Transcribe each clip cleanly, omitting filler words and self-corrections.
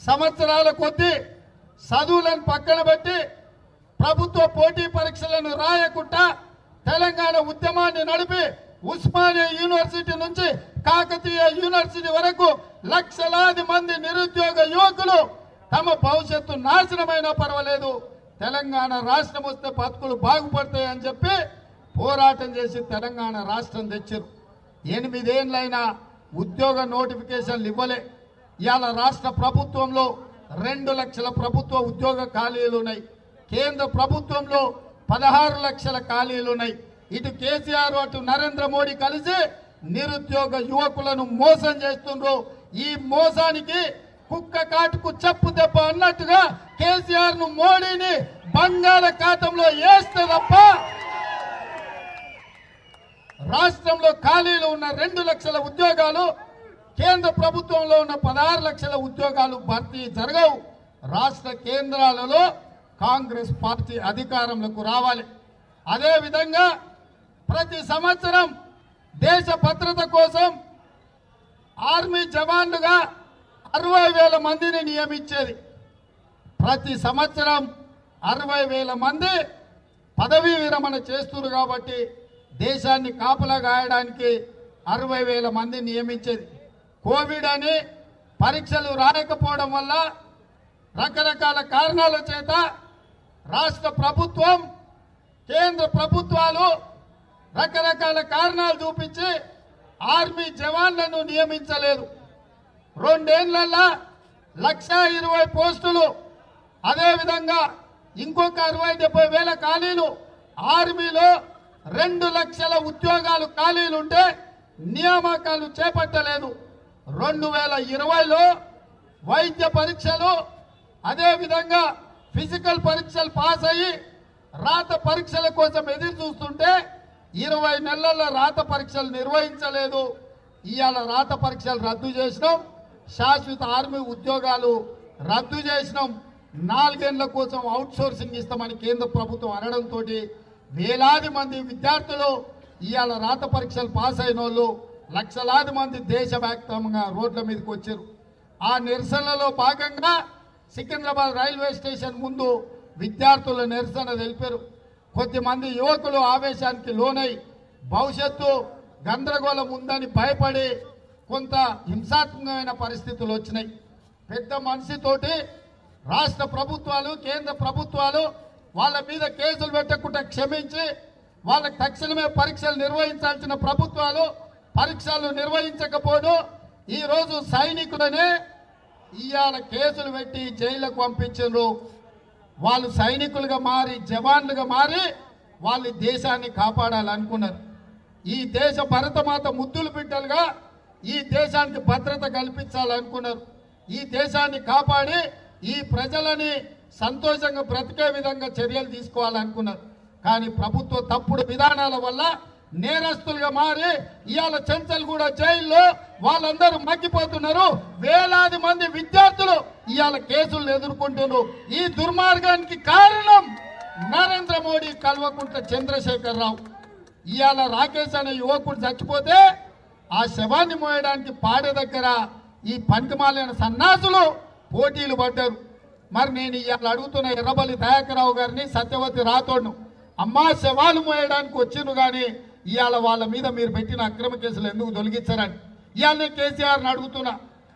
సంవత్సరాల కొద్దీ చదువులను పక్కన పెట్టి ప్రభుత్వ పోటీ పరీక్షలను రాయకుండా తెలంగాణ ఉద్యమాన్ని నడిపి ఉస్మానియా యూనివర్సిటీ నుంచి కాకతీయ యూనివర్సిటీ వరకు లక్షలాది మంది నిరుద్యోగ యువకులు తమ భవిష్యత్తు నాశనమైనా పర్వాలేదు, తెలంగాణ రాష్ట్రం వస్తే బతుకులు బాగుపడతాయని చెప్పి పోరాటం చేసి తెలంగాణ రాష్ట్రం తెచ్చారు. 8 ఏళ్ళైనా ఉద్యోగ నోటిఫికేషన్లు ఇవ్వలే. ఇవాళ రాష్ట్ర ప్రభుత్వంలో 2 లక్షల ప్రభుత్వ ఉద్యోగ ఖాళీలు ఉన్నాయి. కేంద్ర ప్రభుత్వంలో 16 లక్షల ఖాళీలు ఉన్నాయి. ఇటు కేసీఆర్ అటు నరేంద్ర మోడీ కలిసి నిరుద్యోగ యువకులను మోసం చేస్తుండ్రు. ఈ మోసానికి కుక్క కాటుకు చెప్పు దెబ్బ అన్నట్టుగా కేసీఆర్ ను మోడీని బంగాళాఖాతంలో వేస్తే తప్ప రాష్ట్రంలో ఖాళీలు ఉన్న 2 లక్షల ఉద్యోగాలు, కేంద్ర ప్రభుత్వంలో ఉన్న 16 లక్షల ఉద్యోగాలు భర్తీ జరగవు. రాష్ట్ర కేంద్రాలలో కాంగ్రెస్ పార్టీ అధికారంలోకి రావాలి. అదేవిధంగా ప్రతి సంవత్సరం దేశ భద్రత కోసం ఆర్మీ జవాన్లుగా 60,000 మందిని నియమించేది. ప్రతి సంవత్సరం 60,000 మంది పదవీ విరమణ చేస్తున్నారు. కాబట్టి దేశాన్ని కాపలా గాయడానికి 60,000 మంది నియమించేది. కోవిడ్ అని పరీక్షలు రాయకపోవడం వల్ల రకరకాల కారణాల చేత రాష్ట్ర ప్రభుత్వం కేంద్ర ప్రభుత్వాలు రకరకాల కారణాలు చూపించి ఆర్మీ జవాన్లను నియమించలేదు. 2 ఏళ్లలో 1,20,000 పోస్టులు, అదేవిధంగా ఇంకొక 60,000-70,000 ఖాళీలు, ఆర్మీలో 2 లక్షల ఉద్యోగాలు ఖాళీలుంటే నియామకాలు చేపట్టలేదు. 2020లో వైద్య పరీక్షలు, అదేవిధంగా ఫిజికల్ పరీక్షలు పాస్ అయ్యి రాత పరీక్షల కోసం ఎదురు చూస్తుంటే 20 నెలల రాత పరీక్షలు నిర్వహించలేదు. ఇవాళ రాత పరీక్షలు రద్దు చేసినాం, శాశ్వత ఆర్మీ ఉద్యోగాలు రద్దు చేసినాం. 4 ఏళ్ల కోసం అవుట్ సోర్సింగ్ ఇస్తామని కేంద్ర ప్రభుత్వం అనడంతో వేలాది మంది విద్యార్థులు ఇవాళ రాత పరీక్షలు పాస్ అయిన వాళ్ళు లక్షలాది మంది దేశవ్యాప్తంగా రోడ్ల మీదకి వచ్చారు. ఆ నిరసనలో భాగంగా సికింద్రాబాద్ రైల్వే స్టేషన్ ముందు విద్యార్థుల నిరసన తెలిపారు. కొద్దిమంది యువకులు ఆవేశానికి లోనై భవిష్యత్తు గందరగోళం ఉందని భయపడి కొంత హింసాత్మకమైన పరిస్థితులు వచ్చినాయి. పెద్ద మనిషితోటి రాష్ట్ర ప్రభుత్వాలు కేంద్ర ప్రభుత్వాలు వాళ్ళ మీద కేసులు పెట్టకుండా క్షమించి వాళ్ళకి తక్షణమే పరీక్షలు నిర్వహించాల్సిన ప్రభుత్వాలు పరీక్షలు నిర్వహించకపోదు ఈరోజు సైనికులనే ఇవాళ కేసులు పెట్టి జైలుకు పంపించారు. వాళ్ళు సైనికులుగా మారి జవాన్లుగా మారి వాళ్ళు దేశాన్ని కాపాడాలనుకున్నారు. ఈ దేశ భరతమాత ముద్దులు బిడ్డలుగా ఈ దేశానికి భద్రత కల్పించాలనుకున్నారు. ఈ దేశాన్ని కాపాడి ఈ ప్రజలని సంతోషంగా బ్రతికే విధంగా చర్యలు తీసుకోవాలనుకున్నారు. కానీ ప్రభుత్వ తప్పుడు విధానాల వల్ల నేరస్తులుగా మారి ఇవాళ చెంచల్గూడ జైల్లో వాళ్ళందరూ మగ్గిపోతున్నారు. వేలాది మంది విద్యార్థులు ఇవాళ కేసులు ఎదుర్కొంటున్నారు. ఈ దుర్మార్గానికి కారణం నరేంద్ర మోడీ, కల్వకుంట్ల చంద్రశేఖర్ రావు. ఇవాళ రాకేష్ అనే యువకుడు చచ్చిపోతే ఆ శవాన్ని మోయడానికి పాడే దగ్గర ఈ పంటిమాలైన సన్నాసులు పోటీలు పడ్డారు. మరి నేను ఇవాళ అడుగుతున్న ఎర్రబల్లి దయాకర్రావు గారిని, సత్యవతి రాథోడ్ను, అమ్మా శవాలు మోయడానికి వచ్చిండ్రు కానీ ఇవాళ వాళ్ళ మీద మీరు పెట్టిన అక్రమ కేసులు ఎందుకు తొలగించారని ఇవాళ నేను కేసీఆర్ని అడుగుతున్నా.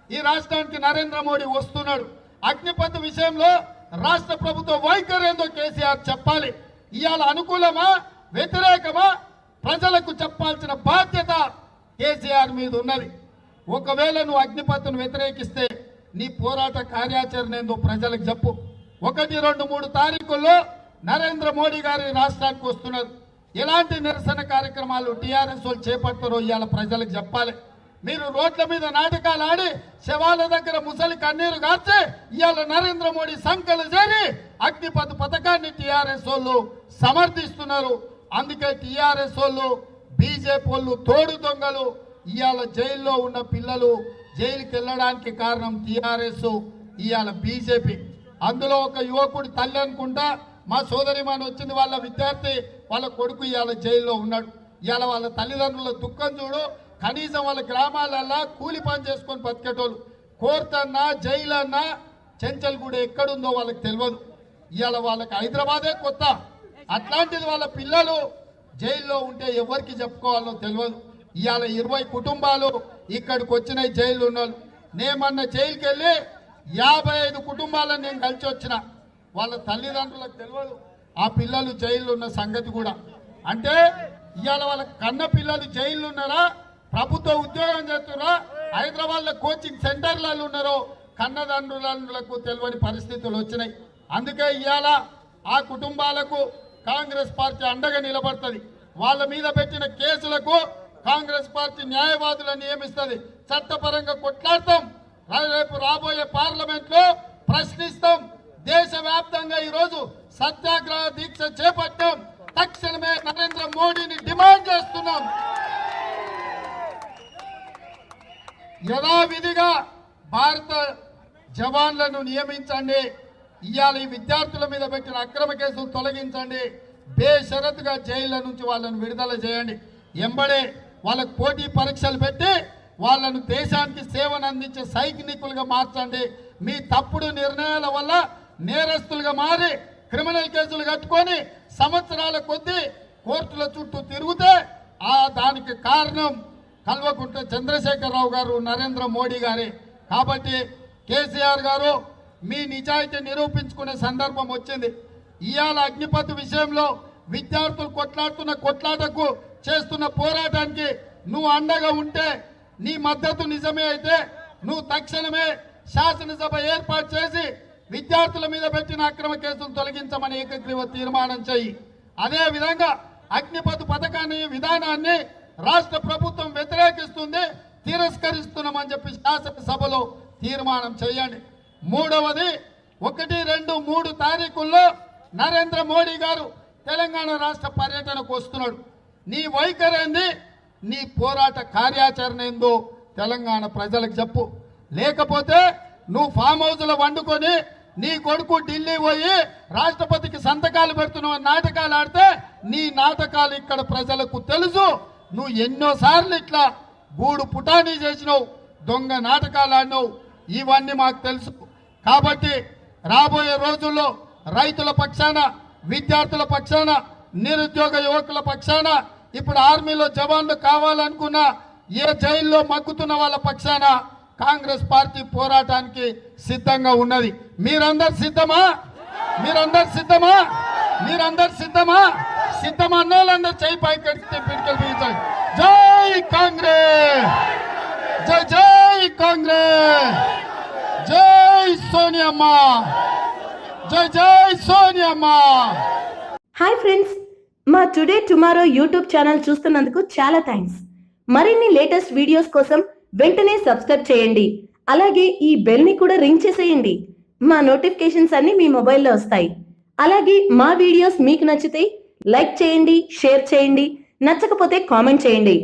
ఈ రాష్ట్రానికి నరేంద్ర మోడీ వస్తున్నాడు. అగ్నిపథ్ విషయంలో రాష్ట్ర ప్రభుత్వ వైఖరి ఏందో కేసీఆర్ చెప్పాలి. ఇవాళ అనుకూలమా వ్యతిరేకమా ప్రజలకు చెప్పాల్సిన బాధ్యత కేసీఆర్ మీద ఉన్నది. ఒకవేళ నువ్వు అగ్నిపథ్ను వ్యతిరేకిస్తే నీ పోరాట కార్యాచరణ ఏందో ప్రజలకు చెప్పు. 1, 2, 3 తారీఖుల్లో నరేంద్ర మోడీ గారి రాష్ట్రానికి వస్తున్నారు. ఎలాంటి నిరసన కార్యక్రమాలు టీఆర్ఎస్ వాళ్ళు చేపడతారో ఇవాళ ప్రజలకు చెప్పాలి. మీరు రోడ్ల మీద నాటకాలు ఆడి శవాల దగ్గర ముసలి కన్నీరు కార్చి ఇవాళ నరేంద్ర మోడీ సంఖ్యలు చేరి అగ్నిపథ్ పథకాన్ని టీఆర్ఎస్ వాళ్ళు సమర్థిస్తున్నారు. అందుకే టీఆర్ఎస్ వాళ్ళు బీజేపీ వాళ్ళు తోడు దొంగలు. ఇవాళ జైల్లో ఉన్న పిల్లలు జైలుకి వెళ్ళడానికి కారణం టీఆర్ఎస్, ఇవాళ బీజేపీ. అందులో ఒక యువకుడు తల్లి అనుకుంటా మా సోదరిమాని వచ్చింది, వాళ్ళ విద్యార్థి వాళ్ళ కొడుకు ఇవాళ జైల్లో ఉన్నాడు. ఇవాళ వాళ్ళ తల్లిదండ్రుల దుఃఖం చూడు. కనీసం వాళ్ళ గ్రామాలల్లో కూలి పని చేసుకొని బతికేటోళ్ళు కోర్టు అన్నా జైలు అన్నా చెంచల్గూడ ఎక్కడుందో వాళ్ళకి తెలియదు. ఇవాళ వాళ్ళకి హైదరాబాదే కొత్త. అట్లాంటిది వాళ్ళ పిల్లలు జైల్లో ఉంటే ఎవరికి చెప్పుకోవాలో తెలియదు. ఇవాళ 20 కుటుంబాలు ఇక్కడికి వచ్చినాయి జైలు ఉన్నోళ్ళు. నేమన్న జైలుకి వెళ్ళి 55 కుటుంబాలను నేను కలిసి వచ్చిన. వాళ్ళ తల్లిదండ్రులకు తెలియదు ఆ పిల్లలు జైల్లో ఉన్న సంగతి కూడా. అంటే ఇవాళ వాళ్ళ కన్న పిల్లలు జైల్లో ఉన్నారా, ప్రభుత్వ ఉద్యోగం చేస్తున్నారా, హైదరాబాద్లో కోచింగ్ సెంటర్లలో ఉన్నారో కన్నదండ్రులకు తెలియని పరిస్థితులు వచ్చినాయి. అందుకే ఇవాళ ఆ కుటుంబాలకు కాంగ్రెస్ పార్టీ అండగా నిలబడుతుంది. వాళ్ళ మీద పెట్టిన కేసులకు కాంగ్రెస్ పార్టీ న్యాయవాదులను నియమిస్తుంది. చట్టపరంగా కొట్లాడతాం. రేపు రాబోయే పార్లమెంట్ లో ప్రశ్నిస్తాం. దేశవ్యాప్తంగా ఈరోజు సత్యాగ్రహ దీక్ష చేపట్టాం. తక్షణమే నరేంద్ర మోడీని డిమాండ్ చేస్తున్నాం. యథావిధిగా భారత జవాన్లను నియమించండి. ఇవాళ ఈ విద్యార్థుల మీద పెట్టిన అక్రమ కేసులు తొలగించండి. బేషరతుగా జైళ్ళ నుంచి వాళ్ళను విడుదల చేయండి. ఎంబడే వాళ్ళకు పోటీ పరీక్షలు పెట్టి వాళ్ళను దేశానికి సేవను అందించే సైనికులుగా మార్చండి. మీ తప్పుడు నిర్ణయాల వల్ల నేరస్తులుగా మారి క్రిమినల్ కేసులు కట్టుకొని సంవత్సరాల కొద్దీ కోర్టుల చుట్టూ తిరిగితే దానికి కారణం కల్వకుంట్ల చంద్రశేఖరరావు గారు, నరేంద్ర మోడీ గారే. కాబట్టి కేసీఆర్ గారు మీ నిజాయితీ నిరూపించుకునే సందర్భం వచ్చింది. ఇవాళ అగ్నిపథ్ విషయంలో విద్యార్థులు కొట్లాడుతున్న కొట్లాటకు చేస్తున్న పోరాటానికి నువ్వు అండగా ఉంటే, నీ మద్దతు నిజమే అయితే నువ్వు తక్షణమే శాసనసభ ఏర్పాటు చేసి విద్యార్థుల మీద పెట్టిన అక్రమ కేసులు తొలగించమని ఏకగ్రీవ తీర్మానం చేయి. అదే విధంగా అగ్నిపథ్ పథకాన్ని విధానాన్ని రాష్ట్ర ప్రభుత్వం వ్యతిరేకిస్తుంది, తిరస్కరిస్తున్నామని చెప్పి శాసనసభలో తీర్మానం చేయండి. మూడవది 1, 2, 3 తారీఖుల్లో నరేంద్ర మోడీ గారు తెలంగాణ రాష్ట్ర పర్యటనకు వస్తున్నాడు. నీ వైఖరి ఏంది, నీ పోరాట కార్యాచరణ ఏందో తెలంగాణ ప్రజలకు చెప్పు. లేకపోతే నువ్వు ఫామ్ హౌస్లో వండుకొని నీ కొడుకు ఢిల్లీ పోయి రాష్ట్రపతికి సంతకాలు పెడుతున్నావు నాటకాలు ఆడితే నీ నాటకాలు ఇక్కడ ప్రజలకు తెలుసు. నువ్వు ఎన్నోసార్లు ఇట్లా గూడు పుటానీ చేసినావు, దొంగ నాటకాలు ఆడినావు, ఇవన్నీ మాకు తెలుసు. కాబట్టి రాబోయే రోజుల్లో రైతుల పక్షాన, విద్యార్థుల పక్షాన, నిరుద్యోగ యువకుల పక్షాన, ఇప్పుడు ఆర్మీలో జవాన్లు కావాలనుకున్న ఏ జైల్లో మగ్గుతున్న వాళ్ళ పక్షాన కాంగ్రెస్ పార్టీ పోరాటానికి సిద్ధంగా ఉన్నది. మీరందరు సిద్ధమా? మీరందరు సిద్ధమా? మీరందరు సిద్ధమా? సిద్ధమా అన్నోళ్ళందరూ చేయి పైకెత్తి పిడికలు బిగించండి. జై కాంగ్రెస్, జై జై కాంగ్రెస్, జై సోనియమ్మ, జై జై సోనియమ్మ. హాయ్ ఫ్రెండ్స్, మా టుడే టుమారో యూట్యూబ్ ఛానల్ చూస్తున్నందుకు చాలా థ్యాంక్స్. మరిన్ని లేటెస్ట్ వీడియోస్ కోసం వెంటనే సబ్స్క్రైబ్ చేయండి. అలాగే ఈ బెల్ ని కూడా రింగ్ చేసేయండి. మా నోటిఫికేషన్స్ అన్ని మీ మొబైల్లో వస్తాయి. అలాగే మా వీడియోస్ మీకు నచ్చితే లైక్ చేయండి, షేర్ చేయండి, నచ్చకపోతే కామెంట్ చేయండి.